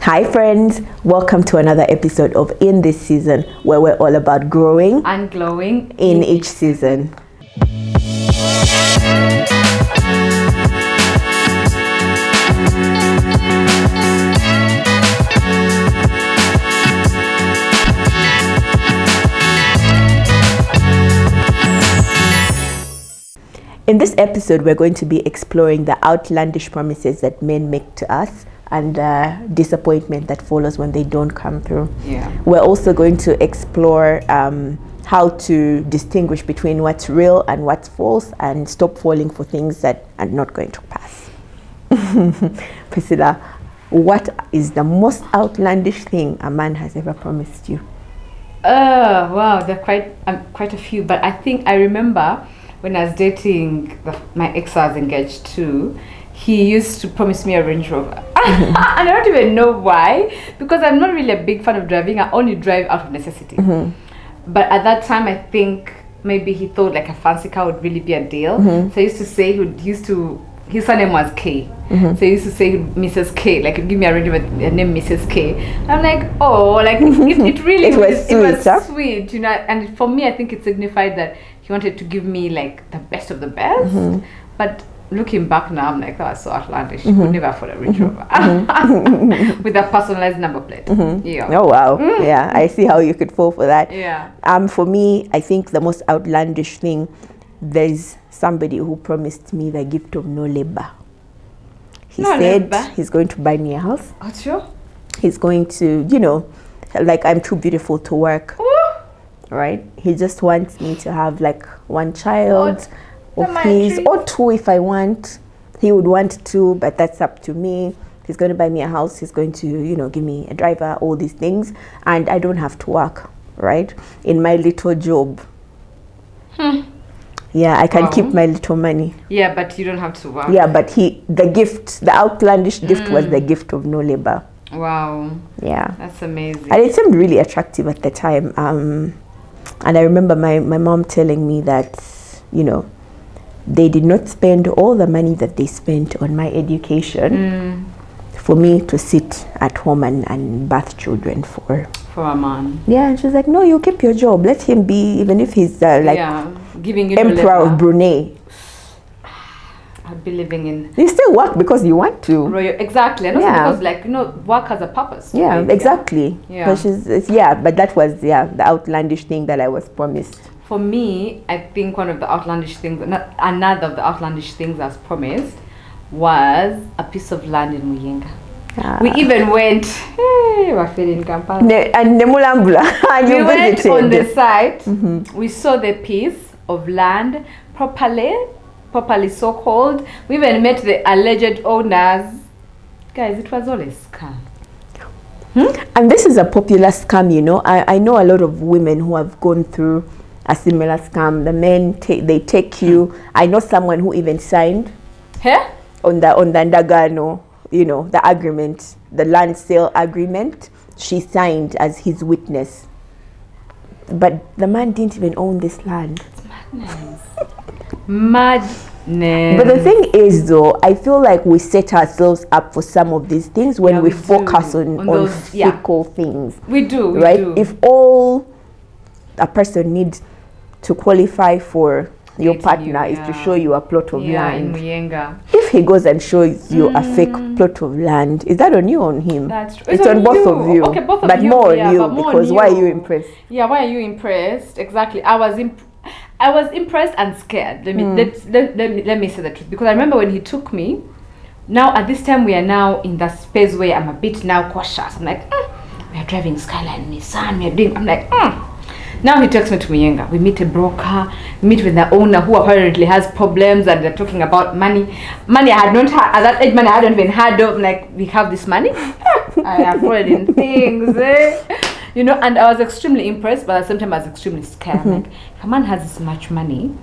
Hi friends, welcome to another episode of In This Season, where we're all about growing and glowing in each season. In this episode, we're going to be exploring the outlandish promises that men make to us and disappointment that follows when they don't come through. Yeah. We're also going to explore how to distinguish between what's real and what's false and stop falling for things that are not going to pass. Priscilla, what is the most outlandish thing a man has ever promised you? Wow, there are quite a few, but I think I remember when I was dating my ex I was engaged to, he used to promise me a Range Rover. And I don't even know why, because I'm not really a big fan of driving. I only drive out of necessity. But at that time, I think maybe he thought like a fancy car would really be a deal. So he used to say his surname was K. So he used to say Mrs. K, like give me a Range Rover, name Mrs. K. I'm like, oh, like it really it was sweet, you know. And for me, I think it signified that he wanted to give me like the best of the best. But looking back now, I'm like, that was so outlandish. You could never afford a Range Rover with a personalized number plate. Yeah. Oh wow. Yeah, I see how you could fall for that. Yeah. For me, I think the most outlandish thing, there's somebody who promised me the gift of no labor. He said he's going to buy me a house. Oh, sure. He's going to, like I'm too beautiful to work. Right? He just wants me to have like one child of his, or two if I want. He would want two, but that's up to me. He's going to buy me a house. He's going to, give me a driver, all these things. And I don't have to work, right? In my little job. Yeah, I can keep my little money. Yeah, but you don't have to work. Yeah, but the outlandish gift was the gift of no labor. Wow. Yeah. That's amazing. And it seemed really attractive at the time. And I remember my mom telling me that, they did not spend all the money that they spent on my education for me to sit at home and birth children for a man. Yeah, and she's like, no, you keep your job. Let him be, even if he's giving you Emperor of Brunei. I'd be living in. You still work because you want to. Exactly, and also because work has a purpose. Yeah, exactly. Yeah. But that was the outlandish thing that I was promised. For me, I think one of the outlandish things, another of the outlandish things I was promised was a piece of land in Muyenga. We even went, we're feeling Kampala. And Nemulambula. We went on the site, we saw the piece of land properly so called. We even met the alleged owners. Guys, it was all a scam. And this is a popular scam, I know a lot of women who have gone through a similar scam. The men they take you. I know someone who even signed on the Ndagano, the agreement, the land sale agreement. She signed as his witness, but the man didn't even own this land. It's madness. But the thing is, though, I feel like we set ourselves up for some of these things when we focus on those fickle things. We do, right? Do. If all a person needs to qualify for your partner is to show you a plot of land. In Muyenga. If he goes and shows you a fake plot of land, is that on you or on him? That's true. It's on both of you. Okay, both of but you. More on you, because why are you impressed? Yeah, why are you impressed? Exactly. I was impressed and scared. Let me say the truth, because I remember when he took me. Now at this time we are now in the space where I'm a bit now cautious. I'm like, we are driving Skyline Nissan. We are doing. I'm like, Now he takes me to Muyenga. We meet a broker, meet with the owner who apparently has problems, and they're talking about money. Money I had not had at that age. Money I hadn't even heard of. Like, we have this money. I have fallen in things, and I was extremely impressed, but at the same time I was extremely scared. I'm like, if a man has this much money,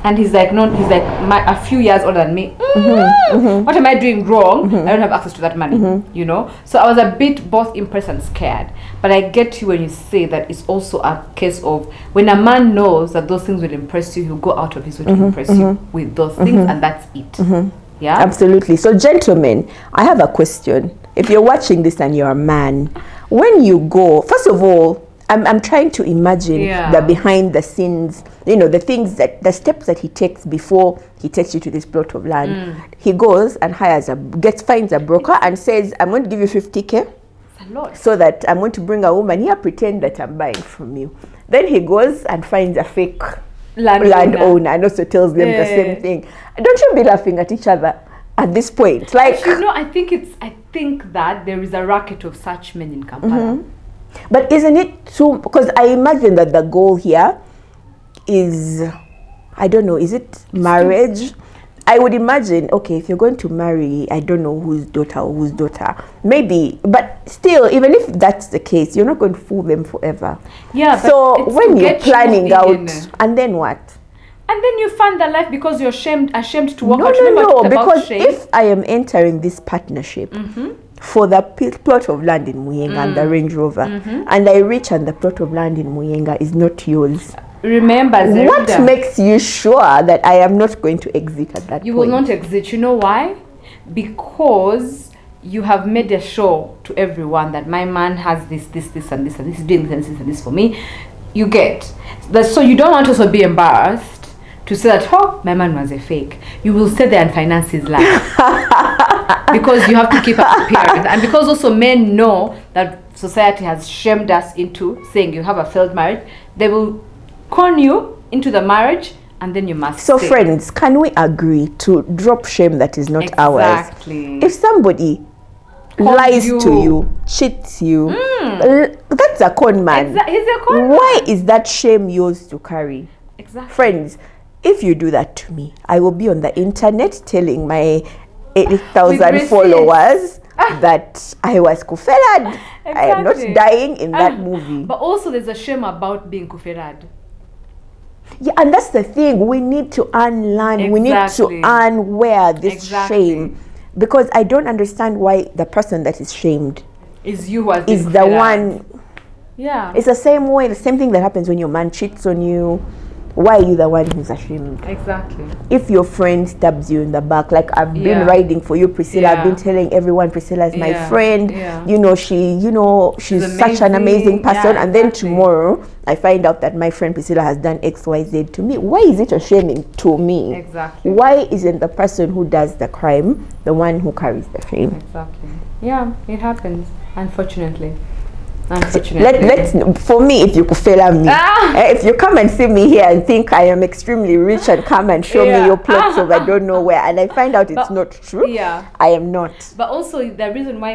and he's like a few years older than me. What am I doing wrong? I don't have access to that money, So I was a bit both impressed and scared. But I get you when you say that it's also a case of when a man knows that those things will impress you, he'll go out of his way to impress you with those things, and that's it. Yeah, absolutely. So, gentlemen, I have a question. if you're watching this and you're a man, when you go, first of all, I'm trying to imagine the behind the scenes, the things the steps that he takes before he takes you to this plot of land. He goes and finds a broker and says, I'm going to give you 50K. A lot. So that I'm going to bring a woman here, pretend that I'm buying from you. Then he goes and finds a fake landowner and also tells them the same thing. Don't you be laughing at each other at this point? Like, I think that there is a racket of such men in Kampala. But isn't it too, because I imagine that the goal here is, I don't know, is it marriage? I would imagine, okay, if you're going to marry, I don't know whose daughter, maybe, but still, even if that's the case, you're not going to fool them forever. Yeah. So when you're planning out, and then what? And then you fund the life because you're ashamed to walk out. No, because if I am entering this partnership for the plot of land in Muyenga and the Range Rover, and I reach and the plot of land in Muyenga is not yours. Remember, Zerida, what makes you sure that I am not going to exit at that point? You will not exit. You know why? Because you have made a show to everyone that my man has this and this, and this is doing this and this for me. You get that, so you don't want to also be embarrassed to say that, oh, my man was a fake. You will stay there and finance his life because you have to keep up appearance, and because also men know that society has shamed us into saying you have a failed marriage. They will con you into the marriage, and then you must so stay. Friends, can we agree to drop shame that is not ours? Exactly. If somebody lies to you, cheats you, that's a con man. He's a con Why man. is that shame yours to carry? Exactly. Friends, if you do that to me, I will be on the internet telling my 80,000 followers that I was kuferad. Exactly. I am not dying in that movie. But also there's a shame about being kuferad. Yeah, and that's the thing. We need to unlearn. Exactly. We need to unwear this shame. Because I don't understand why the person that is shamed is you who has is been the kuferad. one. Yeah. It's the same way, the same thing that happens when your man cheats on you. Why are you the one who's ashamed? Exactly. If your friend stabs you in the back, like I've been riding for you, Priscilla, I've been telling everyone Priscilla is my friend. Yeah. She's such an amazing person. And then tomorrow I find out that my friend Priscilla has done XYZ to me. Why is it a shaming to me? Exactly. Why isn't the person who does the crime the one who carries the shame? Exactly. Yeah, it happens, unfortunately. Let's for me, if you could fail me, if you come and see me here and think I am extremely rich and come and show me your plots of I don't know where, and I find out it's not true, I am not. But also the reason why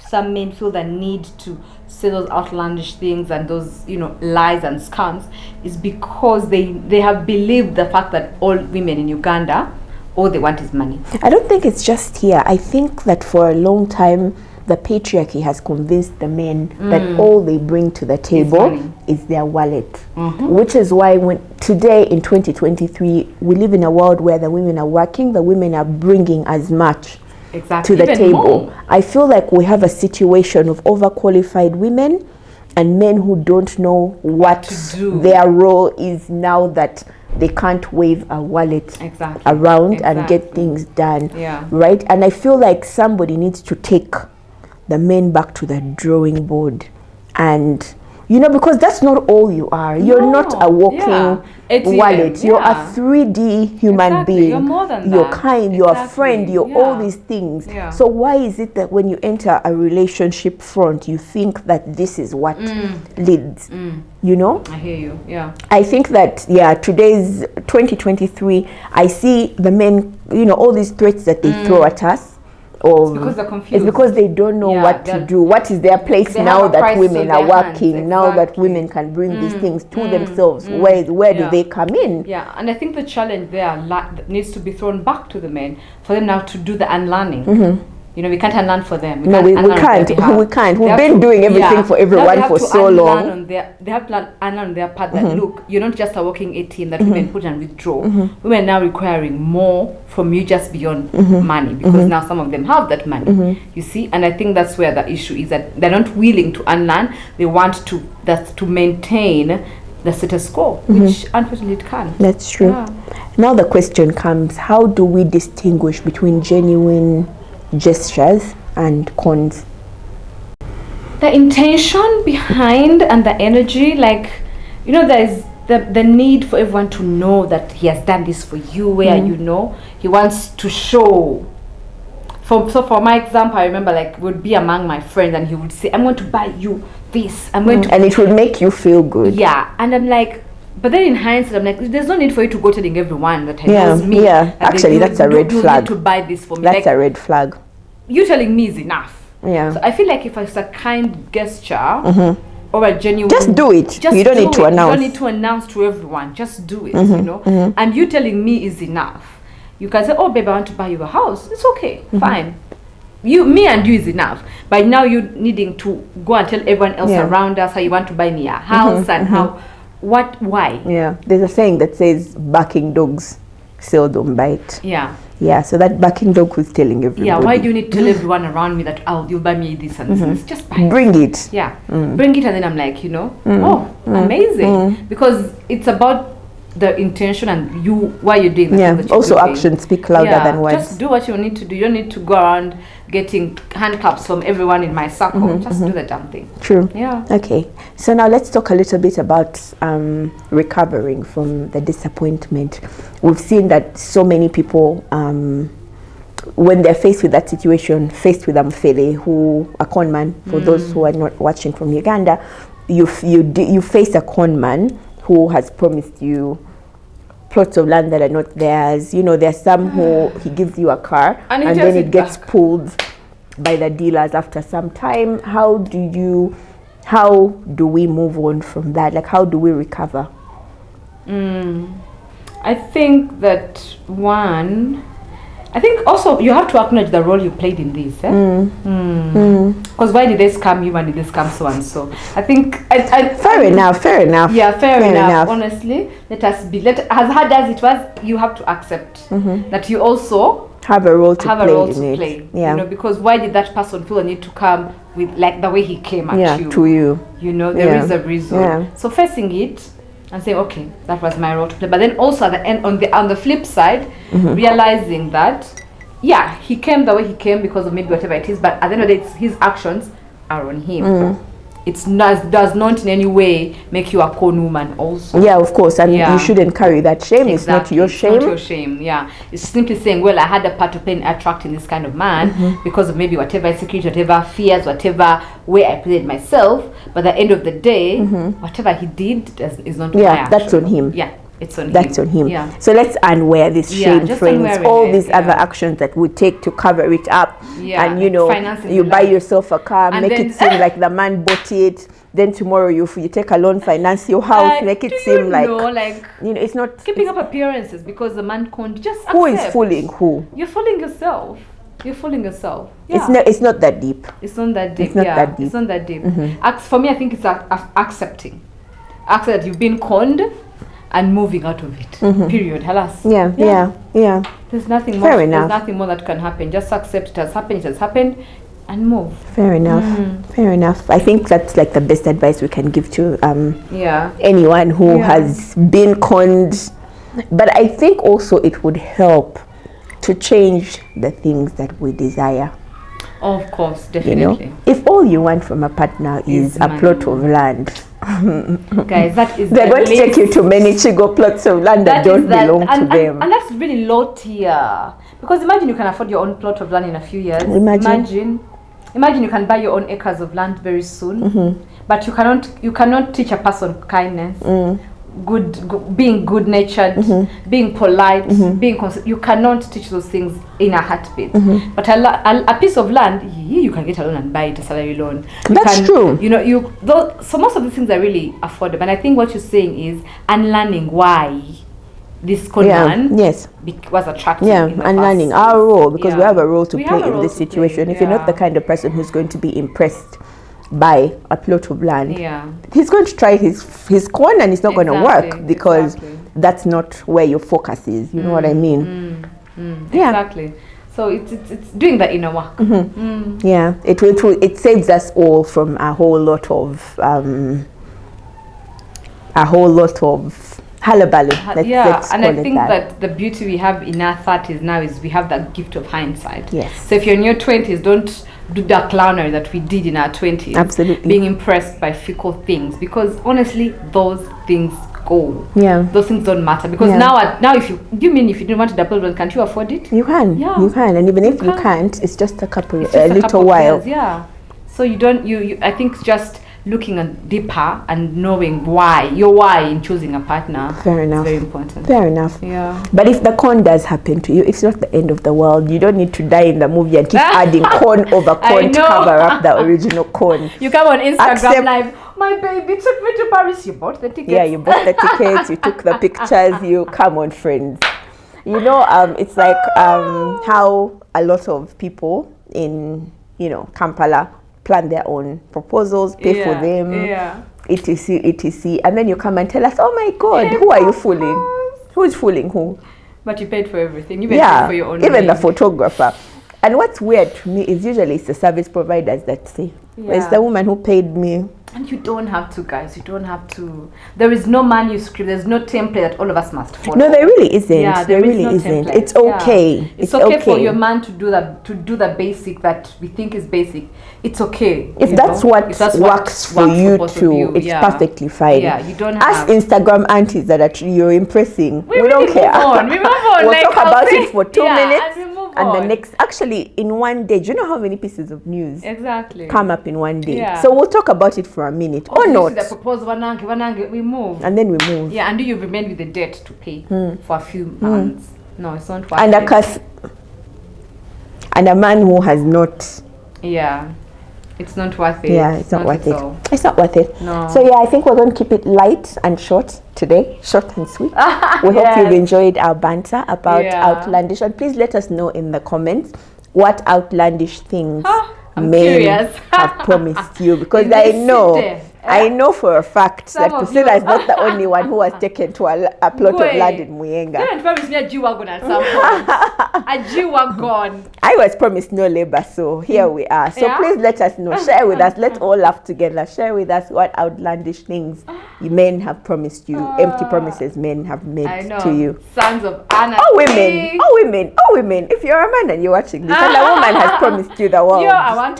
some men feel the need to say those outlandish things and those lies and scams is because they have believed the fact that all women in Uganda, all they want is money. I don't think it's just here. I think that for a long time the patriarchy has convinced the men that all they bring to the table is their wallet, which is why today in 2023 we live in a world where the women are working, the women are bringing as much to the table. More. I feel like we have a situation of overqualified women and men who don't know what their role is now that they can't wave a wallet around and get things done, right? And I feel like somebody needs to take the men back to the drawing board, and because that's not all you are. You're not a walking wallet. You're a 3D human being. You're more than you're kind, you're a friend, you're all these things. So why is it that when you enter a relationship front you think that this is what leads? I hear you. I think that today's 2023, I see the men, all these threats that they throw at us. It's because they're confused. It's because they don't know what to do. What is their place now that women are working? Now that women can bring these things to themselves, where do they come in? Yeah, and I think the challenge there needs to be thrown back to the men for them now to do the unlearning. We can't unlearn for them. We can't. We've been doing everything for everyone for so long. They have to unlearn on their part that look, you're not just a walking ATM that women put and withdraw. Women are now requiring more from you just beyond money, because now some of them have that money. You see, and I think that's where the issue is, that they're not willing to unlearn. They want to maintain the status quo, which unfortunately it can. That's true. Now the question comes: how do we distinguish between genuine gestures and cons? The intention behind and the energy, like, there's the need for everyone to know that he has done this for you, where he wants to show. So for my example, I remember, like, would be among my friends and he would say, I'm going to buy you this, I'm going to, and it would make you feel good. Yeah. And I'm like, but then in hindsight, I'm like, there's no need for you to go telling everyone that he knows me. Yeah, actually, that's a red flag. You need to buy this for me. That's a red flag. You telling me is enough. Yeah. So I feel like if it's a kind gesture or a genuine, just do it. You don't need to announce. You don't need to announce to everyone. Just do it. And you telling me is enough. You can say, oh babe, I want to buy you a house. It's okay, fine. Me and you is enough. But now you needing to go and tell everyone else around us how you want to buy me a house and how, why? Yeah, there's a saying that says barking dogs seldom bite. Yeah. Yeah, so that barking dog who's telling everybody. Yeah, why do you need to tell everyone around me that, you'll buy me this and this? Just buy it. Bring it. Yeah, bring it, and then I'm like, amazing. Because it's about the intention and why you're doing the thing that you're also doing. Actions speak louder than words. Just do what you need to do. You don't need to go around getting hand claps from everyone in my circle. Just do the damn thing. True. Yeah. Okay, so now let's talk a little bit about recovering from the disappointment. We've seen that so many people, when they're faced with that situation, faced with Mfele, who a con man, for those who are not watching from Uganda, you face a con man who has promised you plots of land that are not theirs. There's some who he gives you a car and then it gets pulled by the dealers after some time. How do we move on from that? Like, how do we recover? I think that also you have to acknowledge the role you played in this. Because why did they scam you and did they scam so and so? I think fair enough. Yeah, fair enough. Honestly, as hard as it was, you have to accept that you also have a role to play. Yeah. Because why did that person feel the need to come with, like, the way he came at you? To you. There is a reason. Yeah. So facing it and saying, okay, that was my role to play. But then also at the end, on the flip side, realizing that, he came the way he came because of maybe whatever it is, but at the end of the day, his actions are on him. Does not in any way make you a con woman also. Yeah, of course, and you shouldn't carry that shame. Exactly. It's not your shame. It's not your shame, It's simply saying, well, I had a part to play in attracting this kind of man because of maybe whatever insecurity, whatever fears, whatever way I played myself. But at the end of the day, whatever he did is not my action. That's on him. Yeah. It's on That's him. On him. Yeah. So let's unwear this shame, friends. All these other actions that we take to cover it up. Yeah. And you buy yourself a car, and make it seem like the man bought it. Then tomorrow you take a loan, finance your house, make it seem like it's not keeping up appearances because the man can't just accept. Who is fooling who? You're fooling yourself. Yeah. It's not that deep. It's not that deep. It's not that deep. For me, I think it's accepting that you've been conned and moving out of it. Period. Halas. Yeah. There's nothing more. Fair enough. There's nothing more that can happen. Just accept it has happened, and move. Fair enough. Fair enough. I think that's like the best advice we can give to anyone who has been conned. But I think also it would help to change the things that we desire. Of course, definitely. If all you want from a partner is a plot of land, guys, that is they're going to take you to many chigo plots of land that don't belong to them. And that's really low tier. Because imagine you can afford your own plot of land in a few years. Imagine you can buy your own acres of land very soon. But you cannot teach a person kindness. Being good natured, being polite, you cannot teach those things in a heartbeat. But a piece of land, you can get a loan and buy it, a salary loan. That's true. So most of these things are really affordable. And I think what you're saying is unlearning why this con man was attractive. Unlearning our role, because we have a role to play in this situation. If you're not the kind of person who's going to be impressed by a plot of land, he's going to try his con and it's not going to work because that's not where your focus is. You know what I mean? Exactly. So it's doing the inner work. Yeah, it saves us all from a whole lot of hullabaloo. Let's and I think that the beauty we have in our 30s now is we have that gift of hindsight. Yes. So if you're in your 20s, do the clownery that we did in our 20s. Absolutely. Being impressed by fickle things, because honestly, those things go. Yeah. Those things don't matter, because now if you didn't want to double run, can't you afford it? You can. Yeah. You can, and even if you can't, it's just a couple, It's just a little couple of while. years, yeah. So you don't. You I think just looking at deeper and knowing why in choosing a partner. Fair enough. Is very important. Fair enough. Yeah. But if the con does happen to you, it's not the end of the world. You don't need to die in the movie and keep adding con over con to cover up the original con. You come on Instagram live. My baby took me to Paris. You bought the tickets. Yeah, you bought the tickets. You took the pictures. You come on, friends. You know, it's like how a lot of people in Kampala plan their own proposals, pay for them, etc. And then you come and tell us, oh my God, who are you fooling? Who's fooling who? But you paid for everything. You paid for your own even the photographer. And what's weird to me is usually it's the service providers that say, it's the woman who paid me. And you don't have to, guys. You don't have to. There is no manuscript. There's no template that all of us must follow. No, there really isn't. Yeah, there really isn't. Template. It's okay. Yeah. It's okay for your man to do the basic that we think is basic. It's okay. If that's what works for you too, it's perfectly fine. Yeah, you don't have. Us Instagram aunties that you're impressing, we don't care. We move on. We'll talk about it for 2 minutes. And the next, actually, in one day, do you know how many pieces of news come up in one day? Yeah. So we'll talk about it for a minute or not. The proposal, wanange, we move. And then we move. Yeah, and do you remain with the debt to pay for a few months? No, it's not worth and it. And a man who has not. Yeah. It's not worth it. Yeah, it's not worth it. It's not worth it. No. So yeah, I think we're going to keep it light and short today. Short and sweet. We hope you've enjoyed our banter about Outlandish. And please let us know in the comments what outlandish things men have promised you. Because I know for a fact that Priscilla is not the only one who has taken to a plot of land in Muyenga. You didn't promise me a G-Wagon at some point. A G-Wagon. I was promised no labor, so here we are. So please let us know. Share with us. Let's all laugh together. Share with us what outlandish things men have promised you. Empty promises men have made to you. Sons of Anna. Oh women. If you're a man and you're watching this and a woman has promised you the world, I want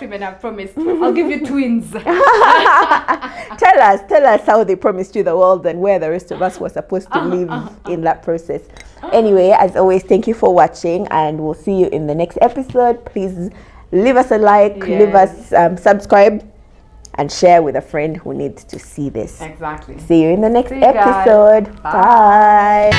women have promised. I'll give you twins. Tell us how they promised you the world and where the rest of us were supposed to live in that process. Anyway, as always, thank you for watching, and we'll see you in the next episode. Please leave us a like, leave us subscribe, and share with a friend who needs to see this. Exactly. See you in the next episode. Bye.